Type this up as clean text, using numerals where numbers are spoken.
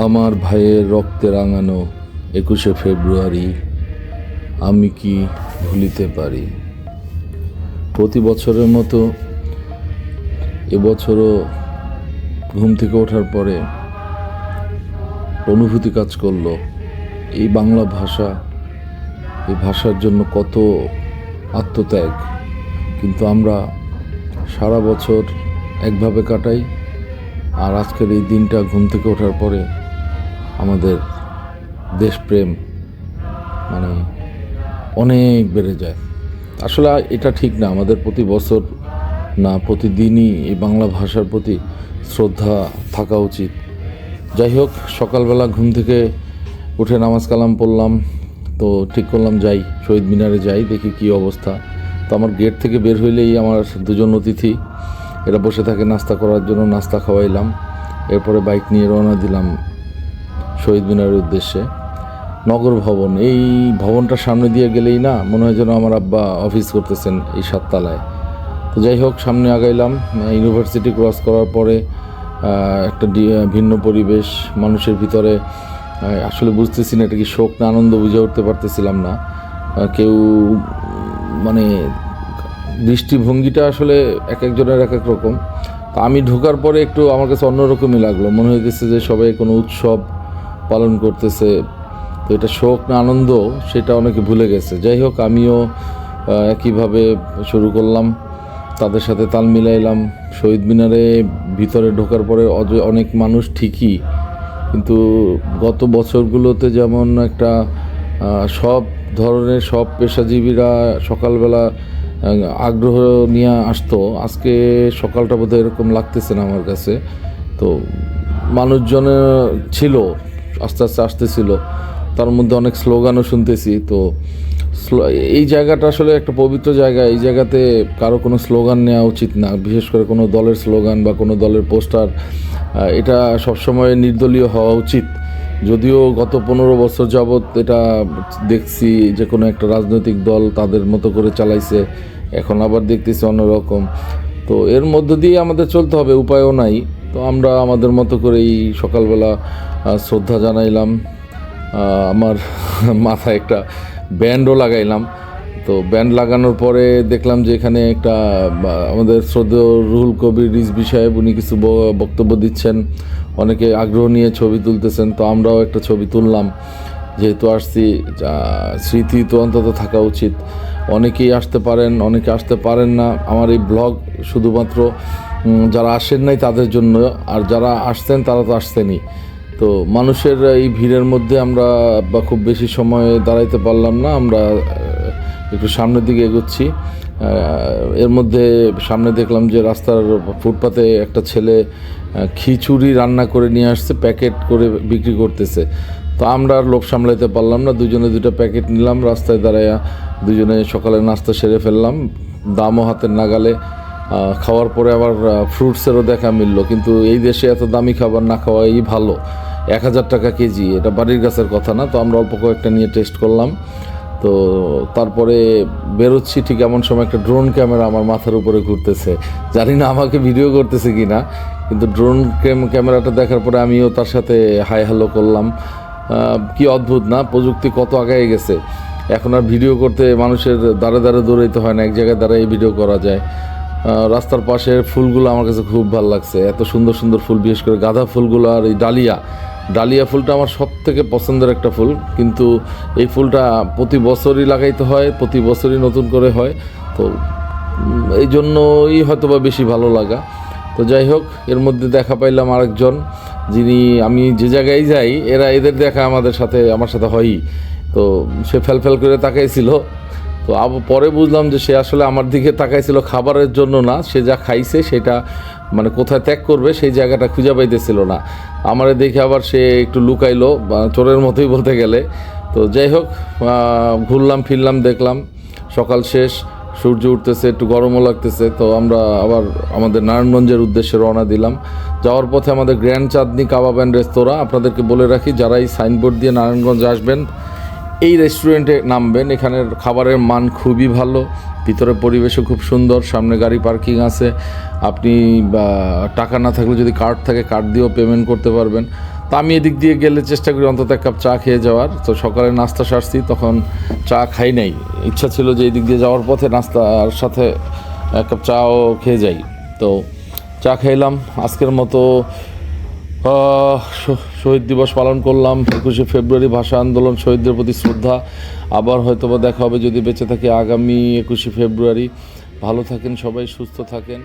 আমার ভাইয়ের রক্তে রাঙানো 21শে ফেব্রুয়ারি আমি কি ভুলিতে পারি। প্রতি বছরের মতো এবছরও ঘুম থেকে ওঠার পরে অনুভূতি কাজ করলো। এই বাংলা ভাষা, এই ভাষার জন্য কত আত্মত্যাগ, কিন্তু আমরা সারা বছর একভাবে কাটাই, আর আজকের এই দিনটা ঘুম থেকে ওঠার পরে আমাদের দেশপ্রেম মানে অনেক বেড়ে যায়। আসলে এটা ঠিক না, আমাদের প্রতি বছর না প্রতিদিনই এই বাংলা ভাষার প্রতি শ্রদ্ধা থাকা উচিত। যাই হোক, সকালবেলা ঘুম থেকে উঠে নামাজ কালাম পড়লাম, তো ঠিক করলাম যাই শহীদ মিনারে যাই, দেখি কি অবস্থা। তো আমার গেট থেকে বের হইলেই আমার দুজন অতিথি এরা বসে থাকে নাস্তা করার জন্য, নাস্তা খাওয়াইলাম। এরপরে বাইক নিয়ে রওনা দিলাম শহীদ মিনারের উদ্দেশ্যে। নগর ভবন, এই ভবনটার সামনে দিয়ে গেলেই না মনে হয় যেন আমার আব্বা অফিস করতেছেন এই 7 তলায়। তো যাই হোক, সামনে আগাইলাম। ইউনিভার্সিটি ক্রস করার পরে একটা ভিন্ন পরিবেশ মানুষের ভিতরে। আসলে বুঝতেছি না এটা কি শোক না আনন্দ, বুঝে উঠতে পারতেছিলাম না। কেউ মানে দৃষ্টিভঙ্গিটা আসলে এক একজনের এক এক রকম। তো আমি ঢোকার পরে একটু আমার কাছে অন্যরকমই লাগলো, মনে হইতেছে যে সবাই কোনো উৎসব পালন করতেছে। তো এটা শোক না আনন্দ সেটা অনেকে ভুলে গেছে। যাই হোক, আমিও একইভাবে শুরু করলাম, তাদের সাথে তাল মিলাইলাম। শহীদ মিনারে ভিতরে ঢোকার পরে অনেক মানুষ ঠিকই, কিন্তু গত বছরগুলোতে যেমন একটা সব ধরনের সব পেশাজীবীরা সকালবেলা আগ্রহ নিয়ে আসতো, আজকে সকালটা বোধহয় এরকম লাগতেছে না আমার কাছে। তো মানুষজন ছিল, আস্তে আস্তে আসতেছিল, তার মধ্যে অনেক স্লোগানও শুনতেছি। তো এই জায়গাটা আসলে একটা পবিত্র জায়গা, এই জায়গাতে কারো কোনো স্লোগান নেওয়া উচিত না, বিশেষ করে কোনো দলের স্লোগান বা কোনো দলের পোস্টার। এটা সবসময় নির্দলীয় হওয়া উচিত। যদিও গত 15 বছর যাবৎ এটা দেখছি যে কোনো একটা রাজনৈতিক দল তাদের মতো করে চালাইছে, এখন আবার দেখতেছি অন্যরকম। তো এর মধ্য দিয়ে আমাদের চলতে হবে, উপায়ও নাই। তো আমরা আমাদের মতো করেই সকালবেলা শ্রদ্ধা জানাইলাম। আমার মাথায় একটা ব্যান্ডও লাগাইলাম। তো ব্যান্ড লাগানোর পরে দেখলাম যে এখানে একটা আমাদের শ্রদ্ধেয় রুহুল কবির রিজভী সাহেব, উনি কিছু বক্তব্য দিচ্ছেন, অনেকে আগ্রহ নিয়ে ছবি তুলতেছেন। তো আমরাও একটা ছবি তুললাম, যেহেতু আসছি স্মৃতি তো অন্তত থাকা উচিত। অনেকেই আসতে পারেন, অনেকে আসতে পারেন না। আমার এই ব্লগ শুধুমাত্র যারা আসেন নাই তাদের জন্য, আর যারা আসছেন তারা তো আসছেনই। তো মানুষের এই ভিড়ের মধ্যে আমরা বা খুব বেশি সময় দাঁড়াইতে পারলাম না, আমরা একটু সামনের দিকে এগোচ্ছি। এর মধ্যে সামনে দেখলাম যে রাস্তার ফুটপাতে একটা ছেলে খিচুড়ি রান্না করে নিয়ে আসছে, প্যাকেট করে বিক্রি করতেছে। তো আমরা আর লোভ সামলাইতে পারলাম না, দুজনে 2টা প্যাকেট নিলাম, রাস্তায় দাঁড়াইয়া দুজনে সকালে নাস্তা সেরে ফেললাম, দামও হাতের নাগালে। খাওয়ার পরে আবার ফ্রুটসেরও দেখা মিলল, কিন্তু এই দেশে এত দামি খাবার না খাওয়াই ভালো। 1000 টাকা কেজি, এটা বাড়ির গাছের কথা না। তো আমরা অল্প কয়েকটা নিয়ে টেস্ট করলাম। তো তারপরে বেরোচ্ছি, ঠিক এমন সময় একটা ড্রোন ক্যামেরা আমার মাথার উপরে ঘুরতেছে, জানি না আমাকে ভিডিও করতেছে কি না, কিন্তু ড্রোন ক্যামেরাটা দেখার পরে আমিও তার সাথে হাই হ্যালো করলাম। কি অদ্ভুত না, প্রযুক্তি কত আগায় গেছে। এখন আর ভিডিও করতে মানুষের দাঁড়ে দাঁড়ে দৌড়াইতে হয় না, এক জায়গায় দাঁড়াই ভিডিও করা যায়। রাস্তার পাশের ফুলগুলো আমার কাছে খুব ভালো লাগছে, এত সুন্দর সুন্দর ফুল, বিশেষ করে গাঁদা ফুলগুলো আর এই ডালিয়া ফুলটা আমার সব থেকে পছন্দের একটা ফুল। কিন্তু এই ফুলটা প্রতি বছরই লাগাইতে হয়, প্রতি বছরই নতুন করে হয়, তো এই জন্যই হয়তো বা বেশি ভালো লাগা। তো যাই হোক, এর মধ্যে দেখা পাইলাম আরেকজন, যিনি আমি যে জায়গায় যাই এদের দেখা আমার সাথে হয়ই। তো সে ফেল করে তাকাইছিল। তো পরে বুঝলাম যে সে আসলে আমার দিকে তাকাইছিল খাবারের জন্য না, সে যা খাইছে সেটা মানে কোথায় ত্যাগ করবে সেই জায়গাটা খুঁজে পাইতেছিল না। আমারে দেখে আবার সে একটু লুকাইলো, চোরের মতোই বলতে গেলে। তো যাই হোক, ঘুরলাম ফিরলাম, দেখলাম সকাল শেষ, সূর্য উঠতেছে, একটু গরমও লাগতেছে। তো আমরা আবার আমাদের নারায়ণগঞ্জের উদ্দেশ্যে রওনা দিলাম। যাওয়ার পথে আমাদের গ্র্যান্ড চাঁদনি কাবাব অ্যান্ড রেস্তোরাঁ, আপনাদেরকে বলে রাখি যারা এই সাইনবোর্ড দিয়ে নারায়ণগঞ্জ আসবেন এই রেস্টুরেন্টে নামবেন। এখানের খাবারের মান খুবই ভালো, ভিতরে পরিবেশও খুব সুন্দর, সামনে গাড়ি পার্কিং আছে, আপনি টাকা না থাকলে যদি কার্ড থাকে কার্ড দিয়েও পেমেন্ট করতে পারবেন। তা আমি এদিক দিয়ে গেলে চেষ্টা করি অন্তত এক কাপ চা খেয়ে যাওয়ার। তো সকালে নাস্তা সারছি, তখন চা খাই নাই, ইচ্ছা ছিল যে এই দিক দিয়ে যাওয়ার পথে নাস্তার সাথে এক কাপ চাও খেয়ে যাই। তো চা খাইলাম। আজকের মতো শহীদ দিবস পালন করলাম, 21শে ফেব্রুয়ারি, ভাষা আন্দোলন, শহীদদের প্রতি শ্রদ্ধা। আবার হয়তোবা দেখা হবে যদি বেঁচে থাকি আগামী 21শে ফেব্রুয়ারি। ভালো থাকেন সবাই, সুস্থ থাকেন।